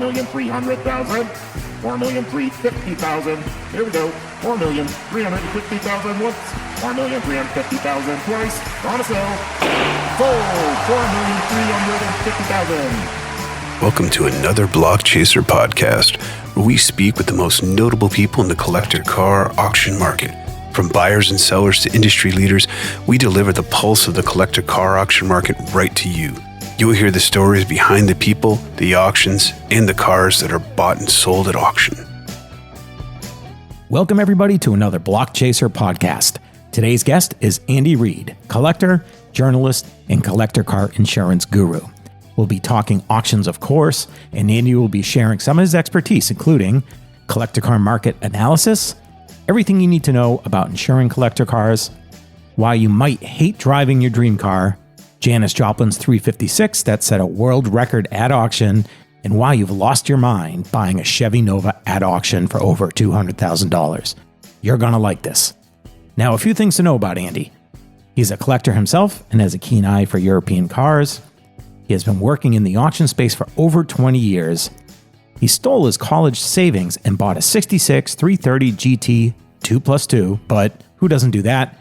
4,300,000. 4,350,000. Here we go. 4,350,000 once. 4,350,000 twice. On a sale. Sold. 4,350,000. Welcome to another Block Chaser podcast, where we speak with the most notable people in the collector car auction market. From buyers and sellers to industry leaders, we deliver the pulse of the collector car auction market right to you. You'll hear the stories behind the people, the auctions, and the cars that are bought and sold at auction. Welcome, everybody, to another Block Chaser podcast. Today's guest is Andy Reid, collector, journalist, and collector car insurance guru. We'll be talking auctions, of course, and Andy will be sharing some of his expertise, including collector car market analysis, everything you need to know about insuring collector cars, why you might hate driving your dream car, Janis Joplin's 356 that set a world record at auction, and why you've lost your mind buying a Chevy Nova at auction for over $200,000. You're going to like this. Now, a few things to know about Andy. He's a collector himself and has a keen eye for European cars. He has been working in the auction space for over 20 years. He stole his college savings and bought a 66 330 GT 2+2, but who doesn't do that?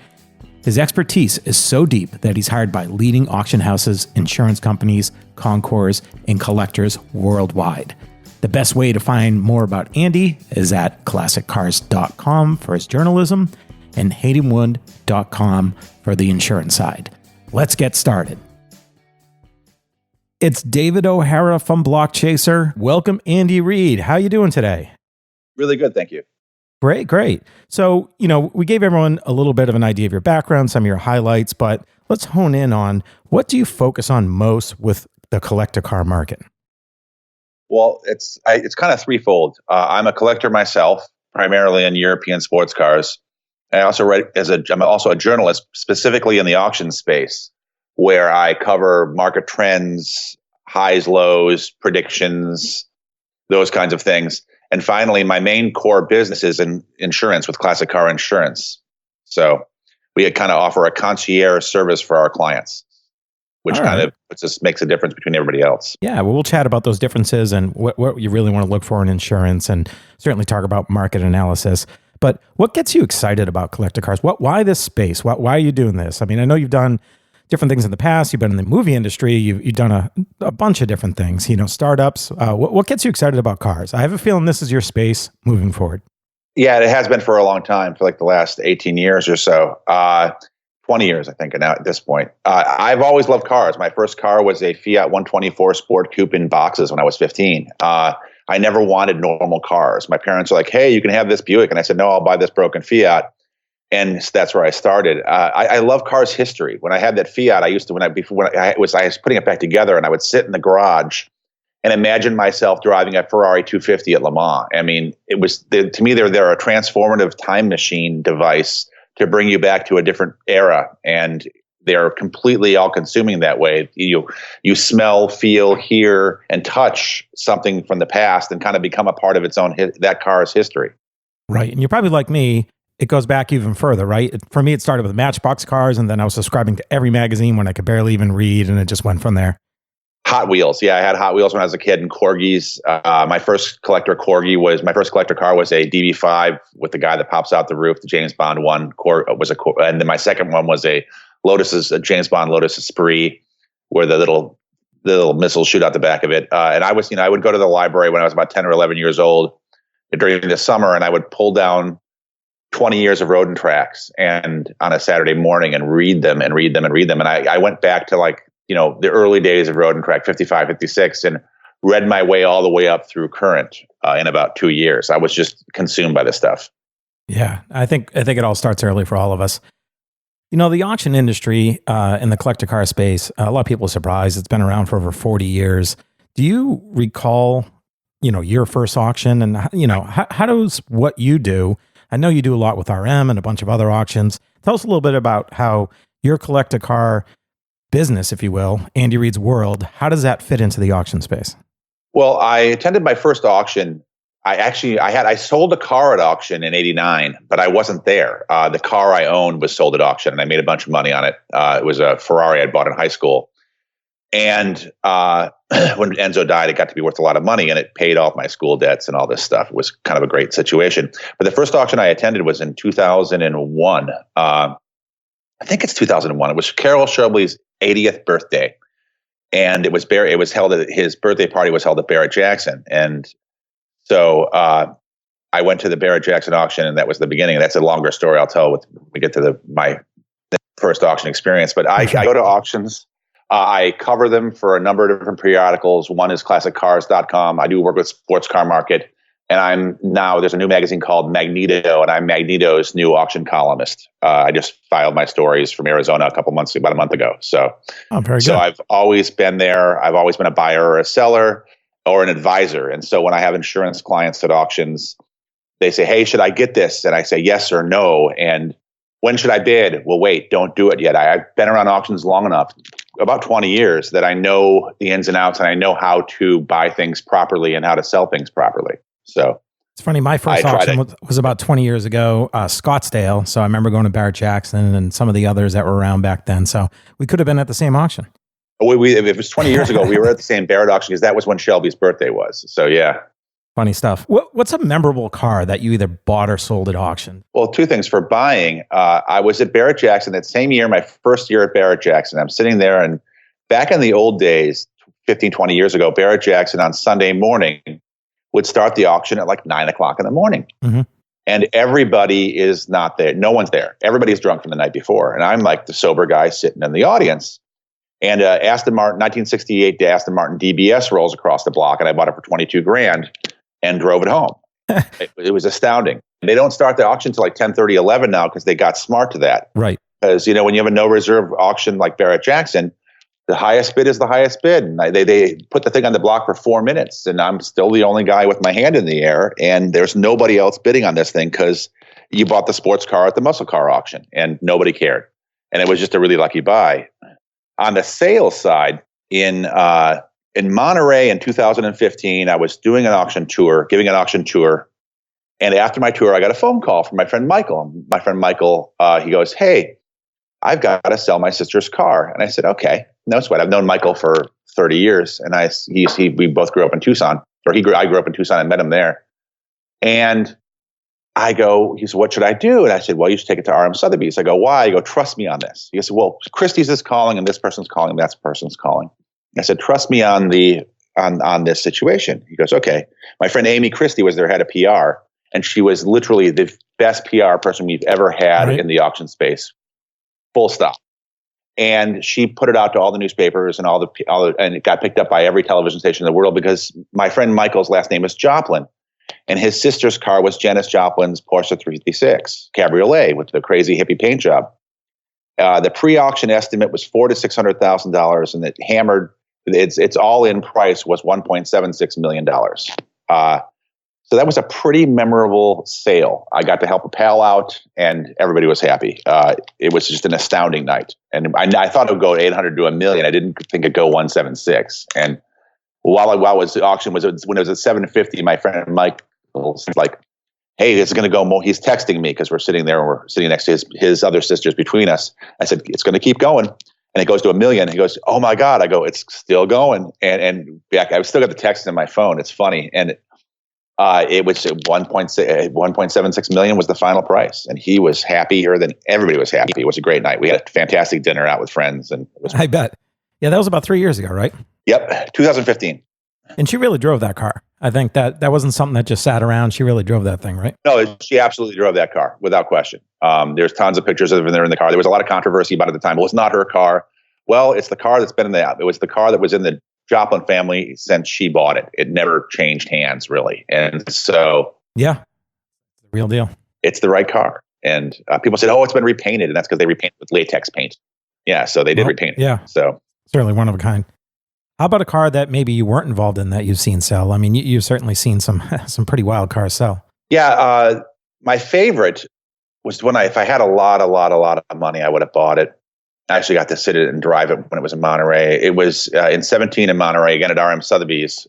His expertise is so deep that he's hired by leading auction houses, insurance companies, concours, and collectors worldwide. The best way to find more about Andy is at classiccars.com for his journalism and haydenwood.com for the insurance side. Let's get started. It's David O'Hara from Block Chaser. Welcome, Andy Reid. How you doing today? Really good, thank you. Great. So, we gave everyone a little bit of an idea of your background, some of your highlights, but let's hone in on what do you focus on most with the collector car market? Well, it's kind of threefold. I'm a collector myself, primarily in European sports cars. I also I'm also a journalist specifically in the auction space, where I cover market trends, highs, lows, predictions, those kinds of things. And finally, my main core business is in insurance with Classic Car Insurance. So we kind of offer a concierge service for our clients, which just makes a difference between everybody else. Yeah, well, we'll chat about those differences and what you really want to look for in insurance, and certainly talk about market analysis. But what gets you excited about collector cars? Why this space? Why are you doing this? I mean, I know you've done different things in the past. You've been in the movie industry. You've done a bunch of different things, startups. What gets you excited about cars? I have a feeling this is your space moving forward. Yeah, it has been for a long time, for like the last 18 years or so. 20 years, I think, now at this point. I've always loved cars. My first car was a Fiat 124 Sport Coupe in boxes when I was 15. I never wanted normal cars. My parents were like, hey, you can have this Buick. And I said, no, I'll buy this broken Fiat. And that's where I started. I love cars history. When I had that Fiat, I used to I was putting it back together, and I would sit in the garage and imagine myself driving a Ferrari 250 at Le Mans. I mean, it was to me they're a transformative time machine device to bring you back to a different era, and they're completely all-consuming that way. You smell, feel, hear, and touch something from the past, and kind of become a part of its own that car's history. Right, and you're probably like me. It goes back even further, right? For me, it started with Matchbox cars, and then I was subscribing to every magazine when I could barely even read, and it just went from there. Hot Wheels. Yeah, I had Hot Wheels when I was a kid, and Corgis. My first collector car was a DB5 with the guy that pops out the roof. The James Bond one and then my second one was a James Bond Lotus Esprit, where the little missiles shoot out the back of it. And I would go to the library when I was about 10 or 11 years old during the summer, and I would pull down 20 years of road and tracks and on a Saturday morning and read them. And I went back to the early days of road and track, 55, 56, and read my way all the way up through current in about 2 years. I was just consumed by this stuff. Yeah, I think it all starts early for all of us. The auction industry in the collector car space, a lot of people are surprised. It's been around for over 40 years. Do you recall, your first auction, and how does what you do? I know you do a lot with RM and a bunch of other auctions. Tell us a little bit about how your collector car business, if you will, Andy Reid's world, how does that fit into the auction space? Well, I attended my first auction. I sold a car at auction in '89, but I wasn't there. The car I owned was sold at auction, and I made a bunch of money on it. It was a Ferrari I'd bought in high school. And when Enzo died, it got to be worth a lot of money, and it paid off my school debts and all this stuff. It was kind of a great situation. But the first auction I attended was in 2001. I think it's 2001. It was Carroll Shelby's 80th birthday, and it was held at his birthday party was held at Barrett-Jackson, and so I went to the Barrett-Jackson auction, and that was the beginning. That's a longer story I'll tell when we get to my first auction experience. But I go to auctions. I cover them for a number of different periodicals. One is ClassicCars.com. I do work with Sports Car Market. And there's a new magazine called Magneto, and I'm Magneto's new auction columnist. I just filed my stories from Arizona about a month ago. So, very good. So I've always been there. I've always been a buyer or a seller or an advisor. And so when I have insurance clients at auctions, they say, hey, should I get this? And I say yes or no. And when should I bid? Well, wait, don't do it yet. I've been around auctions long enough, about 20 years, that I know the ins and outs, and I know how to buy things properly and how to sell things properly. So it's funny. My first auction was about 20 years ago, Scottsdale. So I remember going to Barrett-Jackson and some of the others that were around back then. So we could have been at the same auction. If it was 20 years ago, we were at the same Barrett auction because that was when Shelby's birthday was. So yeah. Funny stuff. What's a memorable car that you either bought or sold at auction? Well, two things. For buying, I was at Barrett-Jackson that same year, my first year at Barrett-Jackson. I'm sitting there, and back in the old days, 15, 20 years ago, Barrett-Jackson on Sunday morning would start the auction at like 9 o'clock in the morning. Mm-hmm. And everybody is not there. No one's there. Everybody's drunk from the night before. And I'm like the sober guy sitting in the audience. And Aston Martin, 1968 Aston Martin DBS rolls across the block, and I bought it for $22,000 and drove it home. It was astounding. They don't start the auction until like 10:30, 11 now because they got smart to that. Right. Because, when you have a no reserve auction like Barrett-Jackson, the highest bid is the highest bid. And they put the thing on the block for 4 minutes, and I'm still the only guy with my hand in the air, and there's nobody else bidding on this thing because you bought the sports car at the muscle car auction, and nobody cared. And it was just a really lucky buy. On the sales side, in Monterey in 2015, I was giving an auction tour. And after my tour, I got a phone call from my friend Michael. My friend Michael, he goes, hey, I've got to sell my sister's car. And I said, okay, no sweat. I've known Michael for 30 years. And we both grew up in Tucson. I grew up in Tucson and met him there. And he said, what should I do? And I said, well, you should take it to RM Sotheby's. I go, why? I go, trust me on this. He said, well, Christie's is calling, and this person's calling, and that person's calling. I said, trust me on this situation. He goes, okay. My friend Amy Christie was their head of PR, and she was literally the best PR person we've ever had in the auction space. Full stop. And she put it out to all the newspapers and and it got picked up by every television station in the world because my friend Michael's last name is Joplin, and his sister's car was Janis Joplin's Porsche 356 Cabriolet with the crazy hippie paint job. The pre-auction estimate was $400,000 to $600,000, and it hammered. Its all-in price was $1.76 million. So that was a pretty memorable sale. I got to help a pal out, and everybody was happy. It was just an astounding night. And I thought it would go 800 to $1 million. I didn't think it'd go 176. And while the auction when it was at 750, my friend Mike was like, hey, it's going to go more. He's texting me because we're sitting there and we're sitting next to his other sisters between us. I said, it's going to keep going. And it goes to $1 million. He goes, oh my God. I go, it's still going. And back, I've still got the text in my phone. It's funny. And it was 1.76 million was the final price. And he was happier than everybody was happy. It was a great night. We had a fantastic dinner out with friends. And I bet. Yeah, that was about 3 years ago, right? Yep. 2015. And she really drove that car. I think that wasn't something that just sat around. She really drove that thing, right? No, she absolutely drove that car without question. There's tons of pictures of her in the car. There was a lot of controversy about it at the time. Well, it's not her car. Well, it's the car that's been it was the car that was in the Joplin family since she bought it. It never changed hands, really. And so, yeah, real deal. It's the right car. And people said, oh, it's been repainted. And that's because they repainted with latex paint. Yeah, so they did repaint it. Yeah. So certainly one of a kind. How about a car that maybe you weren't involved in that you've seen sell? I mean, you've certainly seen some pretty wild cars sell. Yeah, my favorite was if I had a lot of money, I would have bought it. I actually got to sit it and drive it when it was in Monterey. It was in 17 in Monterey, again at RM Sotheby's.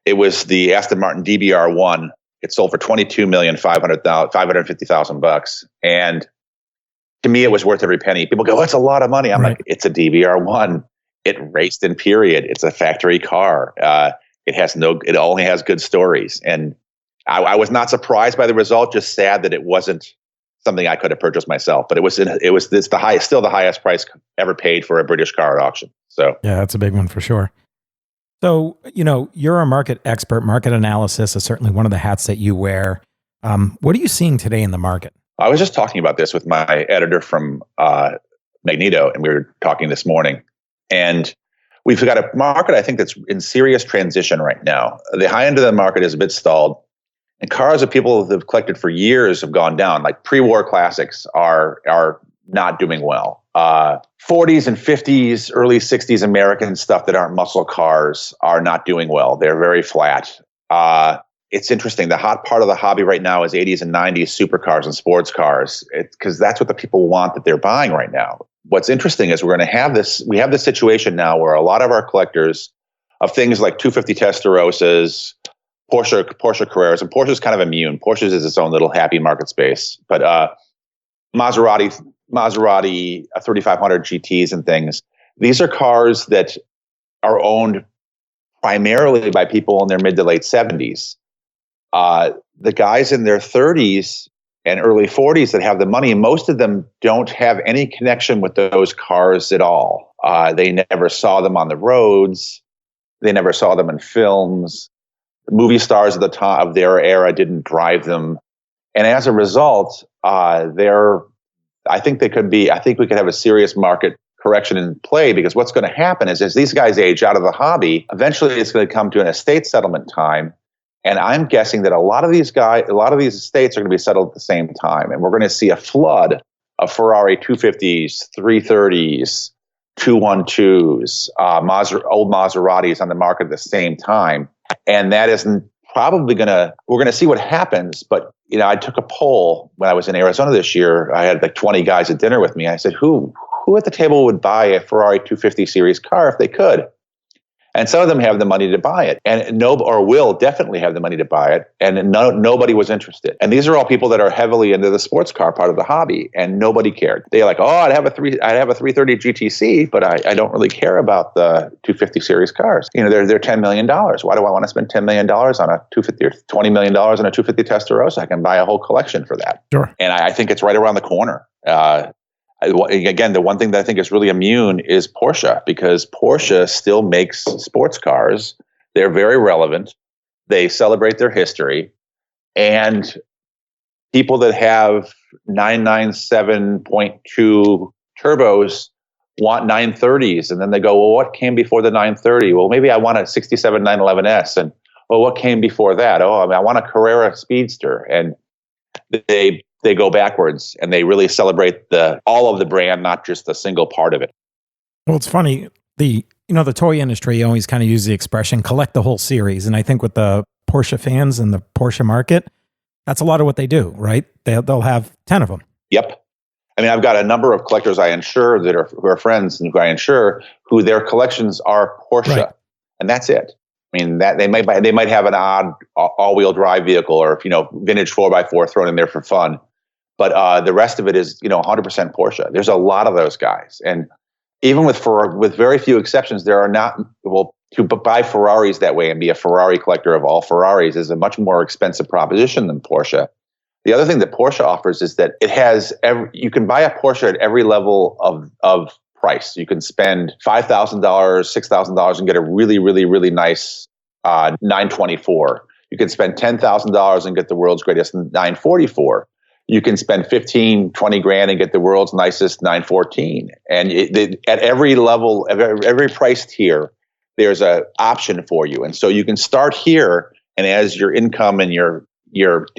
It was the Aston Martin DB1. It sold for $22,550,000. And to me, it was worth every penny. People go, "That's a lot of money." I'm like, "It's a DB1." It raced in period. It's a factory car. It only has good stories. And I was not surprised by the result, just sad that it wasn't something I could have purchased myself. But it's still the highest price ever paid for a British car at auction. So yeah, that's a big one for sure. So, you're a market expert. Market analysis is certainly one of the hats that you wear. What are you seeing today in the market? I was just talking about this with my editor from Magneto, and we were talking this morning. And we've got a market, I think, that's in serious transition right now. The high end of the market is a bit stalled. And cars that people have collected for years have gone down. Like pre-war classics are not doing well. 40s and 50s, early 60s American stuff that aren't muscle cars are not doing well. They're very flat. It's interesting. The hot part of the hobby right now is 80s and 90s supercars and sports cars, because that's what the people want that they're buying right now. What's interesting is we have this situation now where a lot of our collectors of things like 250 Testarossas, Porsche Carreras, and Porsche's kind of immune. Porsche's is its own little happy market space. But Maserati 3500 GTs and things, these are cars that are owned primarily by people in their mid to late 70s. The guys in their 30s and early 40s that have the money, most of them don't have any connection with those cars at all. They never saw them on the roads. They never saw them in films. The movie stars at the top of their era didn't drive them. And as a result, I think we could have a serious market correction in play, because what's going to happen is as these guys age out of the hobby, eventually it's going to come to an estate settlement time. And I'm guessing that a lot of these estates are going to be settled at the same time. And we're going to see a flood of Ferrari 250s, 330s, 212s, old Maseratis on the market at the same time. And that isn't probably we're going to see what happens. But, I took a poll when I was in Arizona this year. I had like 20 guys at dinner with me. I said, who at the table would buy a Ferrari 250 series car if they could? And some of them have the money to buy it, and will definitely have the money to buy it, and nobody was interested. And these are all people that are heavily into the sports car part of the hobby, and nobody cared. They're like, I'd have a 330 GTC, but I don't really care about the 250 series cars. They're $10 million. Why do I want to spend $10 million on a 250 or $20 million on a 250 Testarossa? I can buy a whole collection for that. Sure. And I think it's right around the corner. Again, the one thing that I think is really immune is Porsche, because Porsche still makes sports cars. They're very relevant. They celebrate their history. And people that have 997.2 turbos want 930s. And then they go, well, what came before the 930? Well, maybe I want a 67 911S. And, well, what came before that? I want a Carrera Speedster. And they go backwards, and they really celebrate all of the brand, not just a single part of it. Well, it's funny. The toy industry always kind of uses the expression collect the whole series. And I think with the Porsche fans and the Porsche market, that's a lot of what they do, right? They'll have 10 of them. Yep. I mean, I've got a number of collectors I insure who are friends and who I insure who their collections are Porsche, right. And that's it. I mean, that they might have an odd all-wheel drive vehicle or vintage 4x4 thrown in there for fun. But the rest of it is, 100% Porsche. There's a lot of those guys. And even with very few exceptions, there are not, to buy Ferraris that way and be a Ferrari collector of all Ferraris is a much more expensive proposition than Porsche. The other thing that Porsche offers is that it has you can buy a Porsche at every level of price. You can spend $5,000, $6,000 and get a really, really, really nice 924. You can spend $10,000 and get the world's greatest 944. You can spend 15, 20 grand and get the world's nicest 914. And at every level, every price tier, there's an option for you. And so you can start here, and as your income and your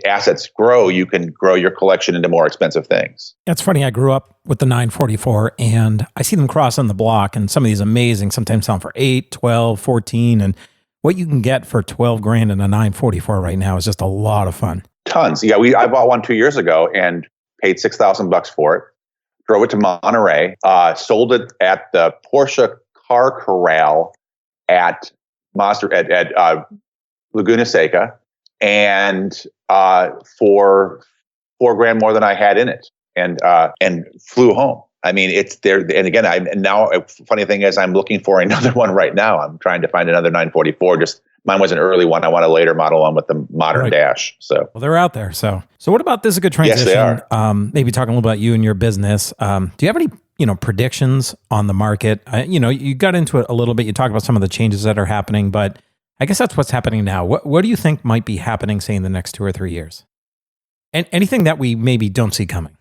assets grow, you can grow your collection into more expensive things. It's funny. I grew up with the 944, and I see them cross on the block, and some of these amazing, sometimes sell for 8, 12, 14. And what you can get for 12 grand in a 944 right now is just a lot of fun. Tons. Yeah, I bought one 2 years ago and paid $6,000 for it. Drove it to Monterey. Sold it at the Porsche Car Corral at Laguna Seca, and for $4 grand more than I had in it, and flew home. I mean, it's there. And again, funny thing is I'm looking for another one right now. I'm trying to find another 944. Just mine was an early one. I want a later model one with the modern dash. So, well, they're out there. So what about, this is a good transition. Yes, they are. Maybe talking a little about you and your business. Do you have any, predictions on the market? You got into it a little bit. You talked about some of the changes that are happening, but I guess that's what's happening now. What do you think might be happening, say, in the next 2 or 3 years? And anything that we maybe don't see coming?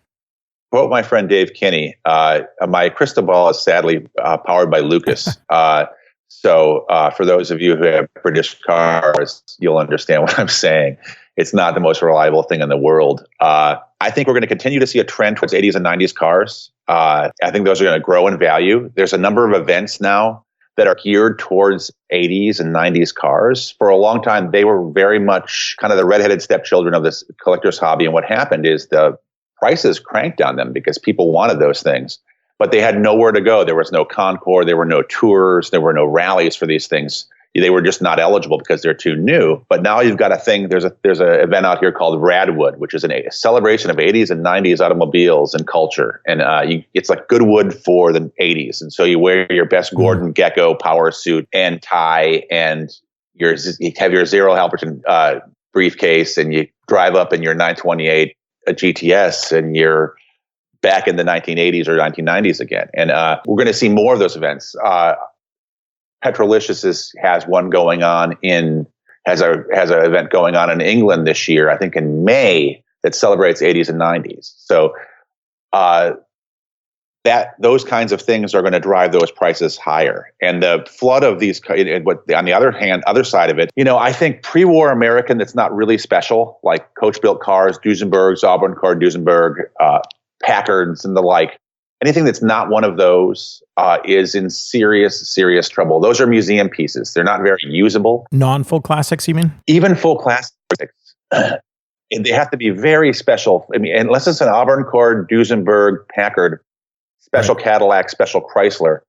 Quote my friend Dave Kinney, my crystal ball is sadly powered by Lucas. So for those of you who have British cars, you'll understand what I'm saying. It's not the most reliable thing in the world. I think we're going to continue to see a trend towards 80s and 90s cars. I think those are going to grow in value. There's a number of events now that are geared towards 80s and 90s cars. For a long time, they were very much kind of the redheaded stepchildren of this collector's hobby. And what happened is the prices cranked on them because people wanted those things, but they had nowhere to go. There was no concours, there were no tours, there were no rallies for these things. They were just not eligible because they're too new. But now you've got a thing. There's an event out here called Radwood, which is a celebration of 80s and 90s automobiles and culture. And it's like Goodwood for the 80s. And so you wear your best Gordon Gecko power suit and tie, and you have your Zero Halperton briefcase, and you drive up in your 928 a GTS, and you're back in the 1980s or 1990s again. And we're going to see more of those events. Petrolicious has one going on has an event going on in England this year, I think in May, that celebrates 80s and 90s. So those kinds of things are going to drive those prices higher. And the flood of these, on the other side of it, I think pre-war American that's not really special, like coach-built cars, Duesenbergs, Auburn Car Duesenberg, Packards, and the like. Anything that's not one of those is in serious, serious trouble. Those are museum pieces. They're not very usable. Non-full classics, you mean? Even full classics. They have to be very special. I mean, unless it's an Auburn Cord, Duesenberg, Packard, special Cadillac, special Chrysler,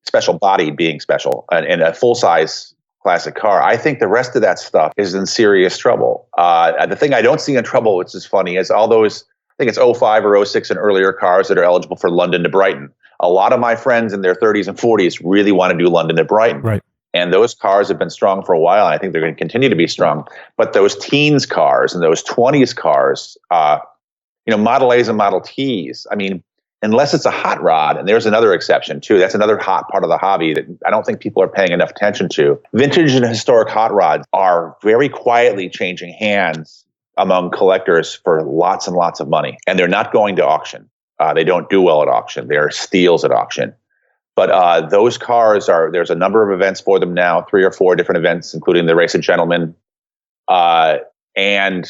special body being special, and a full-size classic car. I think the rest of that stuff is in serious trouble. The thing I don't see in trouble, which is funny, is all those, I think it's 05 or 06 and earlier cars that are eligible for London to Brighton. A lot of my friends in their 30s and 40s really want to do London to Brighton. Right. And those cars have been strong for a while. And I think they're going to continue to be strong. But those teens cars and those 20s cars, Model A's and Model T's, I mean, unless it's a hot rod, and there's another exception too. That's another hot part of the hobby that I don't think people are paying enough attention to. Vintage and historic hot rods are very quietly changing hands among collectors for lots and lots of money. And they're not going to auction. They don't do well at auction. They're steals at auction. But those cars there's a number of events for them now, 3 or 4 different events, including the Race of Gentlemen. And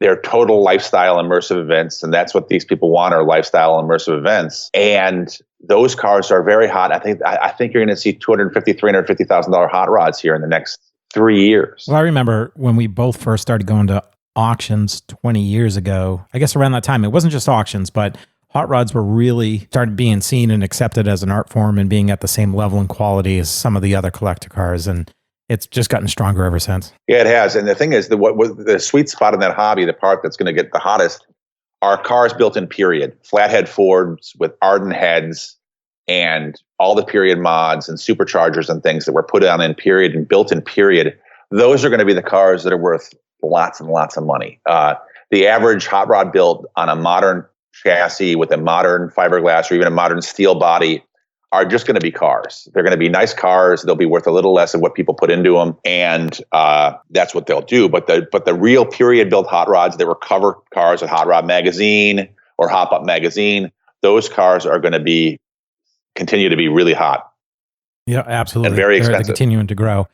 they're total lifestyle immersive events. And that's what these people want, are lifestyle immersive events. And those cars are very hot. I think you're going to see $250,000, $350,000 hot rods here in the next 3 years. Well, I remember when we both first started going to auctions 20 years ago, I guess around that time, it wasn't just auctions, but hot rods were really started being seen and accepted as an art form and being at the same level and quality as some of the other collector cars. And it's just gotten stronger ever since. Yeah, it has. And the thing is, the sweet spot in that hobby, the part that's going to get the hottest, are cars built in period. Flathead Fords with Arden heads and all the period mods and superchargers and things that were put on in period and built in period. Those are going to be the cars that are worth lots and lots of money. The average hot rod built on a modern chassis with a modern fiberglass or even a modern steel body are just going to be cars. They're going to be nice cars. They'll be worth a little less of what people put into them, and that's what they'll do. But the real period built hot rods that were cover cars at Hot Rod Magazine or Hop Up Magazine, those cars are going to continue to be really hot. Yeah, absolutely. And very expensive. They're continuing to grow.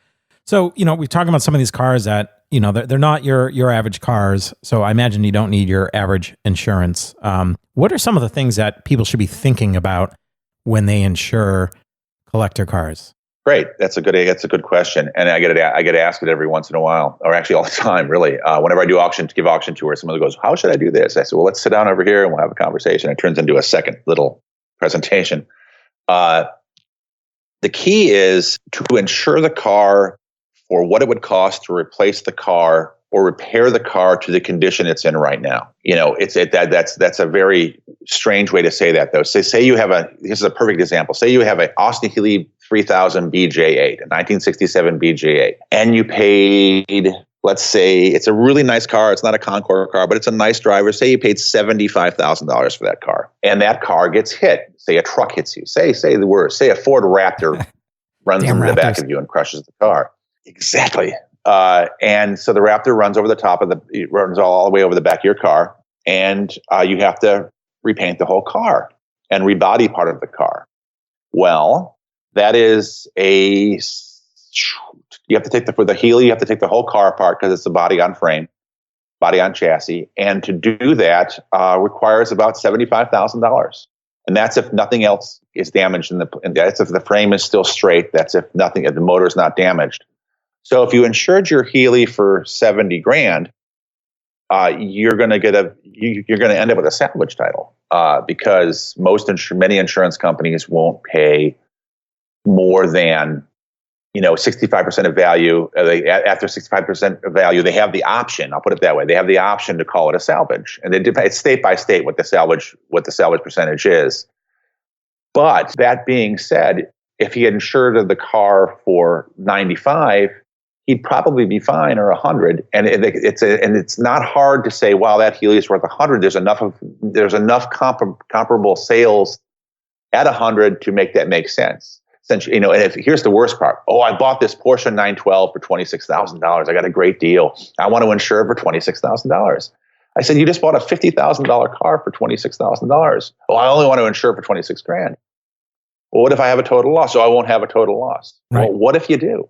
So, we're talking about some of these cars that, they're not your average cars. So I imagine you don't need your average insurance. What are some of the things that people should be thinking about when they insure collector cars? Great. That's a good question. And I get asked it every once in a while, or actually all the time, really. Whenever I give auction tours, someone goes, how should I do this? I said, well, let's sit down over here and we'll have a conversation. It turns into a second little presentation. The key is to insure the car for what it would cost to replace the car or repair the car to the condition it's in right now. That's a very strange way to say that, though. Say you have this is a perfect example. Say you have an Austin Healey 3000 BJ8, a 1967 BJ8, and you paid, let's say, it's a really nice car. It's not a Concours car, but it's a nice driver. Say you paid $75,000 for that car, and that car gets hit. Say a truck hits you. Say the worst. Say a Ford Raptor runs into the back of you and crushes the car. Exactly. And so the Raptor runs over the top of runs all the way over the back of your car, and you have to repaint the whole car and rebody part of the car. Well, that is you have to take for the Healey, you have to take the whole car apart because it's a body on frame, body on chassis. And to do that requires about $75,000. And that's if nothing else is damaged and that's if the frame is still straight. That's if the motor is not damaged. So if you insured your Healey for $70,000, you're going to end up with a salvage title because many insurance companies won't pay more than 65% of value. After 65% of value, they have the option. I'll put it that way. They have the option to call it a salvage, and it's state by state what the salvage percentage is. But that being said, if he had insured the car for 95, he'd probably be fine, or 100. And it's not hard to say, wow, that Healey is worth 100. There's enough comparable sales at 100 to make that make sense. Since, and here's the worst part. Oh, I bought this Porsche 912 for $26,000. I got a great deal. I want to insure it for $26,000. I said, you just bought a $50,000 car for $26,000. Oh, I only want to insure it for $26,000. Well, what if I have a total loss? So I won't have a total loss. Right. Well, what if you do?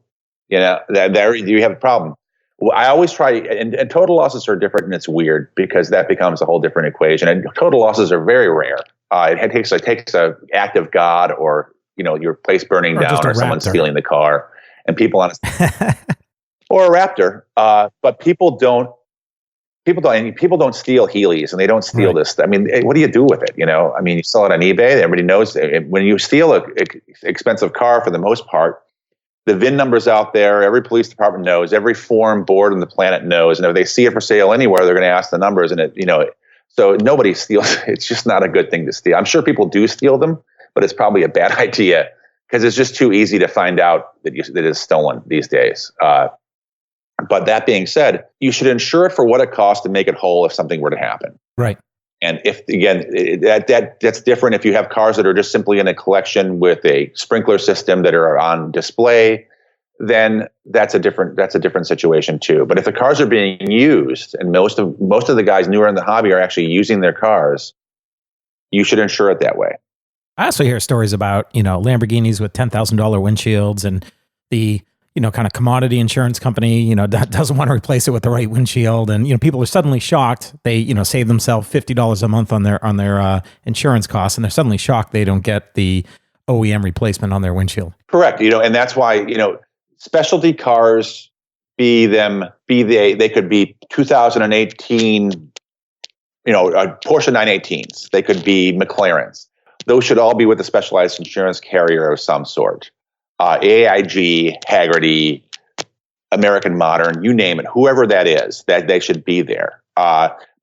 There you have a problem. Well, I always try, and total losses are different, and it's weird because that becomes a whole different equation. And total losses are very rare. It takes an act of God, or your place burning down, or someone stealing the car, and people on or a Raptor. But people don't steal Healey's, and they don't steal this. I mean, what do you do with it? I mean, you sell it on eBay. Everybody knows when you steal an expensive car, for the most part, the VIN number's out there. Every police department knows. Every foreign board on the planet knows. And if they see it for sale anywhere, they're going to ask the numbers. And so nobody steals. It's just not a good thing to steal. I'm sure people do steal them, but it's probably a bad idea because it's just too easy to find out that it's stolen these days. But that being said, you should insure it for what it costs to make it whole if something were to happen. Right. And that's different if you have cars that are just simply in a collection with a sprinkler system that are on display, then that's a different situation too. But if the cars are being used, and most of the guys newer in the hobby are actually using their cars, you should insure it that way. I also hear stories about, Lamborghinis with $10,000 windshields, and the kind of commodity insurance company, that doesn't want to replace it with the right windshield. And, people are suddenly shocked. They, save themselves $50 a month on their insurance costs, and they're suddenly shocked they don't get the OEM replacement on their windshield. Correct. And that's why, specialty cars, they could be 2018, Porsche 918s. They could be McLarens. Those should all be with a specialized insurance carrier of some sort. AIG, Hagerty, American Modern, you name it, whoever that is, that they should be there.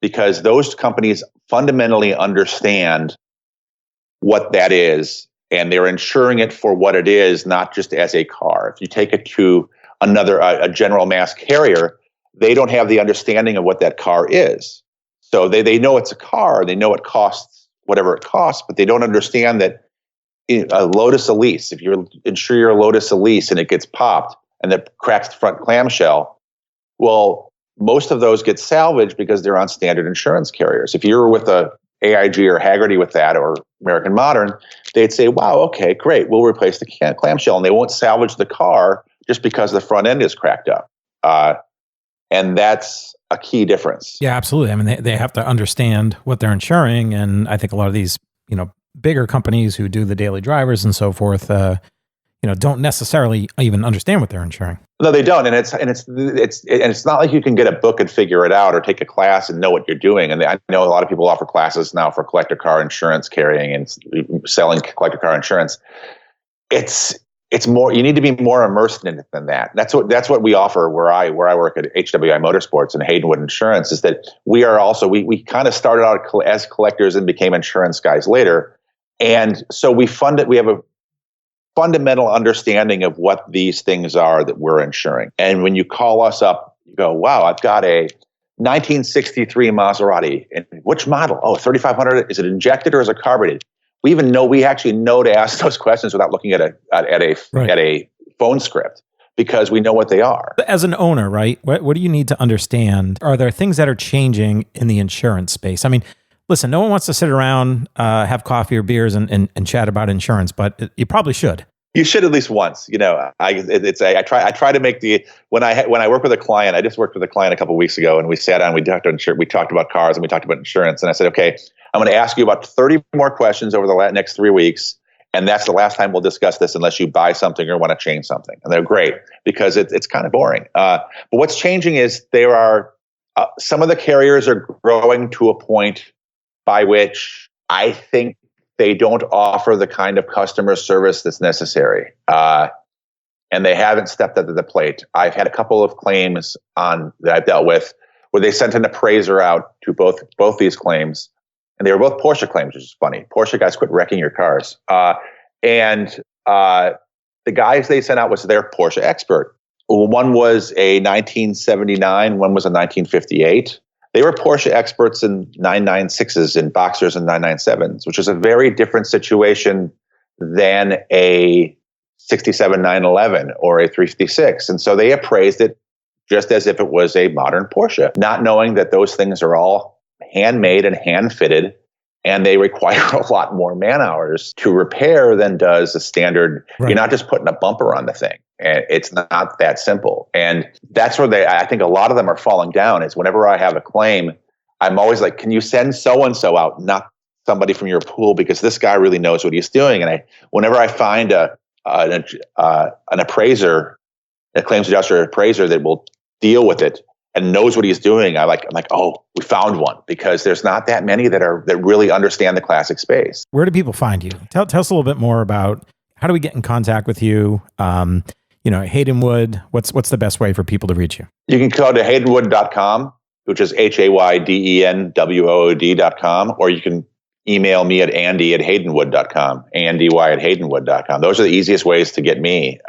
Because those companies fundamentally understand what that is, and they're insuring it for what it is, not just as a car. If you take it to a general mass carrier, they don't have the understanding of what that car is. So they know it's a car, they know it costs whatever it costs, but they don't understand that a Lotus Elise, if you insure your Lotus Elise and it gets popped and it cracks the front clamshell, well, most of those get salvaged because they're on standard insurance carriers. If you're with a AIG or Hagerty with that, or American Modern, they'd say, wow, okay, great, we'll replace the clamshell, and they won't salvage the car just because the front end is cracked up. And that's a key difference. Yeah, absolutely. I mean, they have to understand what they're insuring, and I think a lot of these, bigger companies who do the daily drivers and so forth, don't necessarily even understand what they're insuring. No, they don't, and it's not like you can get a book and figure it out, or take a class and know what you're doing. And I know a lot of people offer classes now for collector car insurance carrying and selling collector car insurance. It's it's more, you need to be more immersed in it than that. That's what we offer where I work at HWI Motorsports and Haydenwood Insurance, is that we are also, we kind of started out as collectors and became insurance guys later. And so we have a fundamental understanding of what these things are that we're insuring. And when you call us up, you go, wow, I've got a 1963 Maserati. And which model? Oh, 3500. Is it injected or is it carbureted? We actually know to ask those questions without looking at a phone script, because we know what they are. As an owner, right? What do you need to understand? Are there things that are changing in the insurance space? I mean, listen, no one wants to sit around, have coffee or beers and chat about insurance, but you probably should. You should at least once. I try to make when I work with a client. I just worked with a client a couple of weeks ago, and we sat down. We talked about cars and we talked about insurance. And I said, okay, I'm going to ask you about 30 more questions over the next 3 weeks, and that's the last time we'll discuss this unless you buy something or want to change something. And they're great, because it's kind of boring. But what's changing is there are some of the carriers are growing to a point by which I think they don't offer the kind of customer service that's necessary. And they haven't stepped up to the plate. I've had a couple of claims that I've dealt with where they sent an appraiser out to both these claims. And they were both Porsche claims, which is funny. Porsche guys, quit wrecking your cars. And the guys they sent out was their Porsche expert. One was a 1979, one was a 1958. They were Porsche experts in 996s and Boxers and 997s, which is a very different situation than a 67 911 or a 356. And so they appraised it just as if it was a modern Porsche, not knowing that those things are all handmade and hand-fitted, and they require a lot more man hours to repair than does a standard. Right. You're not just putting a bumper on the thing. And it's not that simple. And that's where I think a lot of them are falling down, is whenever I have a claim, I'm always like, can you send so-and-so out, not somebody from your pool, because this guy really knows what he's doing. And whenever I find an appraiser, a claims adjuster appraiser that will deal with it and knows what he's doing, I'm like, oh, we found one, because there's not that many that really understand the classic space. Where do people find you? Tell us a little bit more about how do we get in contact with you? Haydenwood, what's the best way for people to reach you? You can go to haydenwood.com, which is HAYDENWOOD.com, or you can email me at andy@haydenwood.com, andy@haydenwood.com. Those are the easiest ways to get me.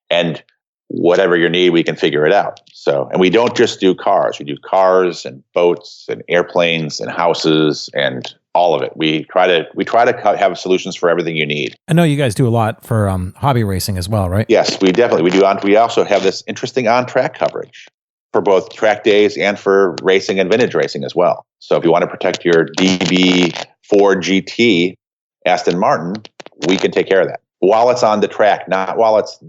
And whatever your need, we can figure it out. So, and we don't just do cars. We do cars and boats and airplanes and houses and all of it. We try to have solutions for everything you need. I know you guys do a lot for hobby racing as well, right? Yes, we do. We also have this interesting on-track coverage for both track days and for racing and vintage racing as well. So if you want to protect your DB4 GT Aston Martin, we can take care of that while it's on the track, not while it's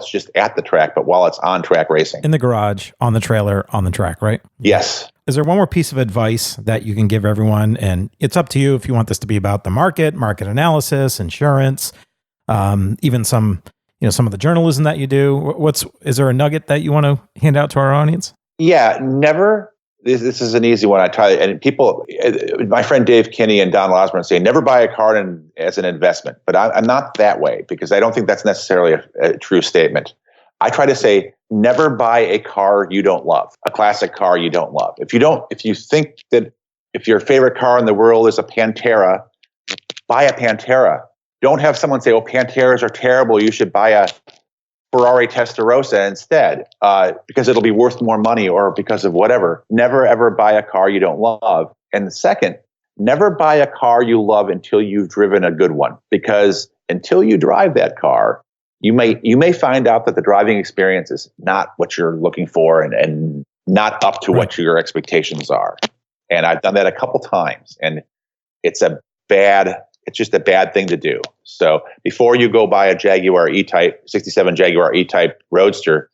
just at the track, but while it's on track racing. In the garage, on the trailer, on the track, right? Yes. Is there one more piece of advice that you can give everyone? And it's up to you if you want this to be about the market analysis, insurance, even some of the journalism that you do. Is there a nugget that you want to hand out to our audience? Yeah, never. This is an easy one. I try, and people, my friend Dave Kinney and Don Losburn say, never buy a car as an investment. But I'm not that way, because I don't think that's necessarily a true statement. I try to say, never buy a car you don't love, a classic car you don't love. If you think that if your favorite car in the world is a Pantera, buy a Pantera. Don't have someone say, oh, Panteras are terrible, you should buy a Ferrari Testarossa instead, because it'll be worth more money or because of whatever. Never, ever buy a car you don't love. And the second, never buy a car you love until you've driven a good one, because until you drive that car, you may find out that the driving experience is not what you're looking for and not up to what your expectations are. And I've done that a couple times, and it's just a bad thing to do. So before you go buy a Jaguar E-Type, 67 Jaguar E-Type Roadster,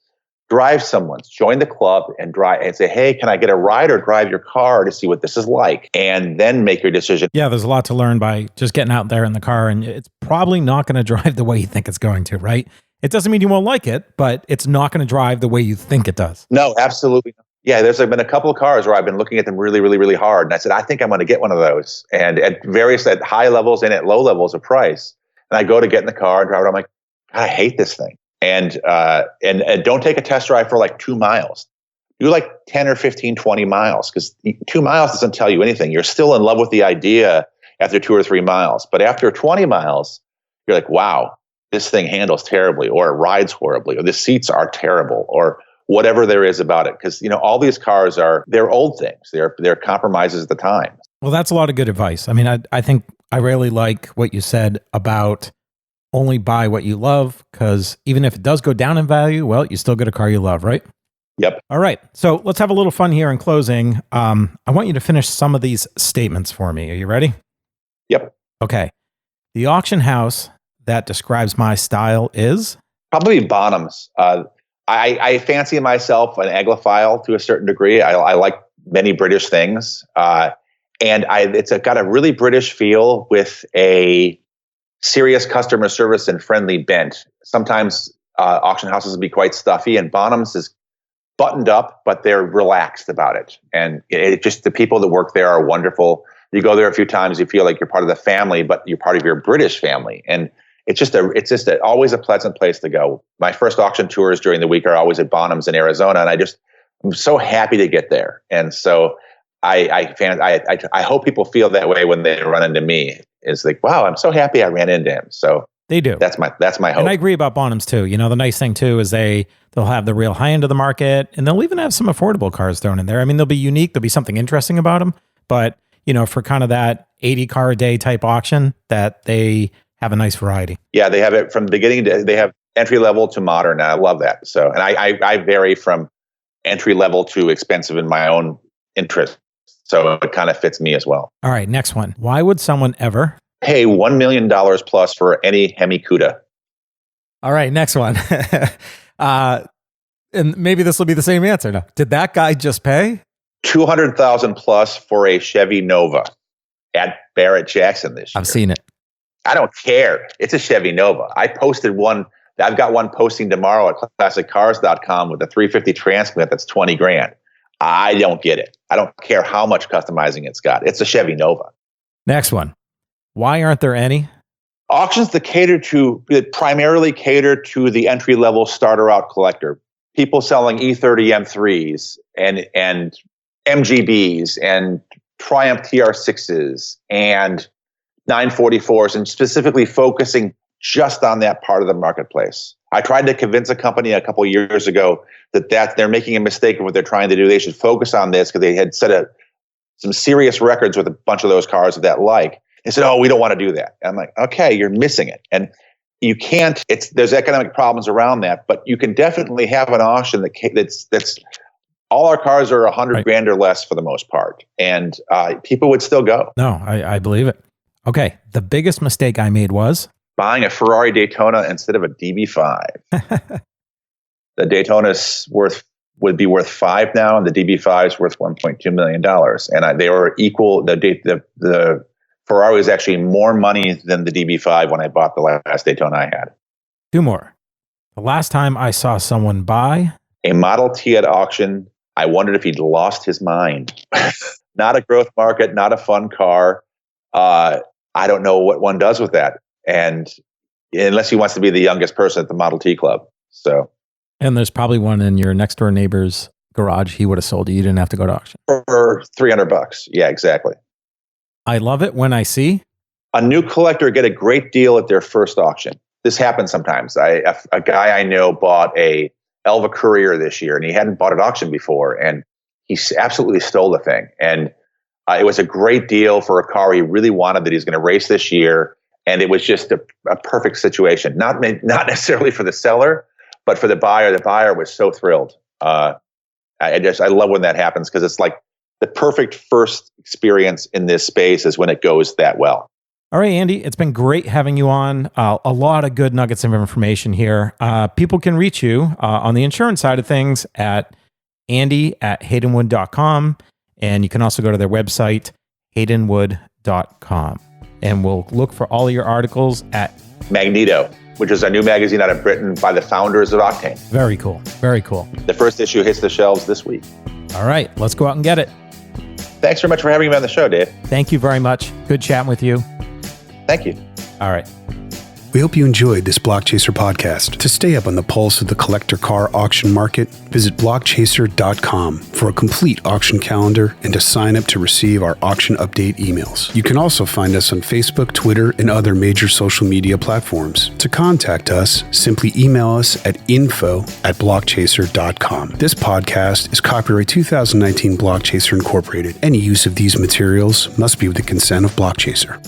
drive someone's, join the club and drive and say, hey, can I get a ride or drive your car to see what this is like? And then make your decision. Yeah, there's a lot to learn by just getting out there in the car, and it's probably not going to drive the way you think it's going to, right? It doesn't mean you won't like it, but it's not going to drive the way you think it does. No, absolutely not. Yeah, there's been a couple of cars where I've been looking at them really, really, really hard. And I said, I think I'm going to get one of those. And at high levels and at low levels of price. And I go to get in the car and drive it. I'm like, I hate this thing. And don't take a test drive for like 2 miles. Do like 10 or 15, 20 miles, because 2 miles doesn't tell you anything. You're still in love with the idea after 2 or 3 miles. But after 20 miles, you're like, wow, this thing handles terribly, or it rides horribly, or the seats are terrible, or whatever there is about it. Because, all these cars they're old things. They're compromises at the time. Well, that's a lot of good advice. I mean, I think I really like what you said about only buy what you love, because even if it does go down in value, well, you still get a car you love, right? Yep. All right. So let's have a little fun here in closing. I want you to finish some of these statements for me. Are you ready? Yep. Okay. The auction house that describes my style is? Probably Bonhams. I fancy myself an Anglophile to a certain degree. I like many British things. And it's got a really British feel with a serious customer service and friendly bent. Sometimes auction houses will be quite stuffy, and Bonhams is buttoned up, but they're relaxed about it. And it just, the people that work there are wonderful. You go there a few times, you feel like you're part of the family, but you're part of your British family. And it's just always a pleasant place to go. My first auction tours during the week are always at Bonhams in Arizona, and I'm so happy to get there. And so I hope people feel that way when they run into me. It's like, wow, I'm so happy I ran into him. So they do. That's my hope. And I agree about Bonhams too. The nice thing too is they'll have the real high end of the market, and they'll even have some affordable cars thrown in there. I mean, they'll be unique. There'll be something interesting about them. But for kind of that 80 car a day type auction, that they have a nice variety. Yeah, they have it from beginning to, they have entry level to modern. And I love that. So, and I vary from entry level to expensive in my own interest. So it kind of fits me as well. All right, next one. Why would someone ever pay $1 million plus for any Hemi Cuda? All right, next one. And maybe this will be the same answer. No. Did that guy just pay $200,000 plus for a Chevy Nova at Barrett-Jackson this year? I've seen it. I don't care. It's a Chevy Nova. I posted one. I've got one posting tomorrow at ClassicCars.com with a 350 transplant that's $20,000. I don't get it. I don't care how much customizing it's got. It's a Chevy Nova. Next one. Why aren't there any auctions that primarily cater to the entry-level starter-out collector? People selling E30 M3s and MGBs and Triumph TR6s and 944s, and specifically focusing just on that part of the marketplace. I tried to convince a company a couple of years ago that they're making a mistake of what they're trying to do. They should focus on this, because they had set some serious records with a bunch of those cars that They said, "Oh, we don't want to do that." And I'm like, "Okay, you're missing it." And you can't. There's economic problems around that, but you can definitely have an auction that's all our cars are $100,000 or less for the most part, and people would still go. No, I believe it. Okay, the biggest mistake I made was buying a Ferrari Daytona instead of a DB5. The Daytona would be worth $5 now, and the DB5 is worth $1.2 million. And they were equal. The Ferrari was actually more money than the DB5 when I bought the last Daytona I had. Two more. The last time I saw someone buy a Model T at auction, I wondered if he'd lost his mind. Not a growth market, not a fun car. I don't know what one does with that. And unless he wants to be the youngest person at the Model T club. So, and there's probably one in your next door neighbor's garage he would have sold you. You didn't have to go to auction. For $300. Yeah, exactly. I love it when I see a new collector get a great deal at their first auction. This happens sometimes. A guy I know bought a Elva Courier this year, and he hadn't bought at auction before, and he absolutely stole the thing. And it was a great deal for a car he really wanted that he's going to race this year. And it was just a perfect situation. Not necessarily for the seller, but for the buyer. The buyer was so thrilled. I love when that happens, because it's like the perfect first experience in this space is when it goes that well. All right, Andy, it's been great having you on. A lot of good nuggets of information here. People can reach you on the insurance side of things at andy@haydenwood.com. And you can also go to their website, haydenwood.com. And we'll look for all of your articles at Magneto, which is a new magazine out of Britain by the founders of Octane. Very cool. Very cool. The first issue hits the shelves this week. All right, let's go out and get it. Thanks very much for having me on the show, Dave. Thank you very much. Good chatting with you. Thank you. All right. We hope you enjoyed this Block Chaser podcast. To stay up on the pulse of the collector car auction market, visit blockchaser.com for a complete auction calendar and to sign up to receive our auction update emails. You can also find us on Facebook, Twitter, and other major social media platforms. To contact us, simply email us at info@blockchaser.com. This podcast is copyright 2019 Block Chaser Incorporated. Any use of these materials must be with the consent of Block Chaser.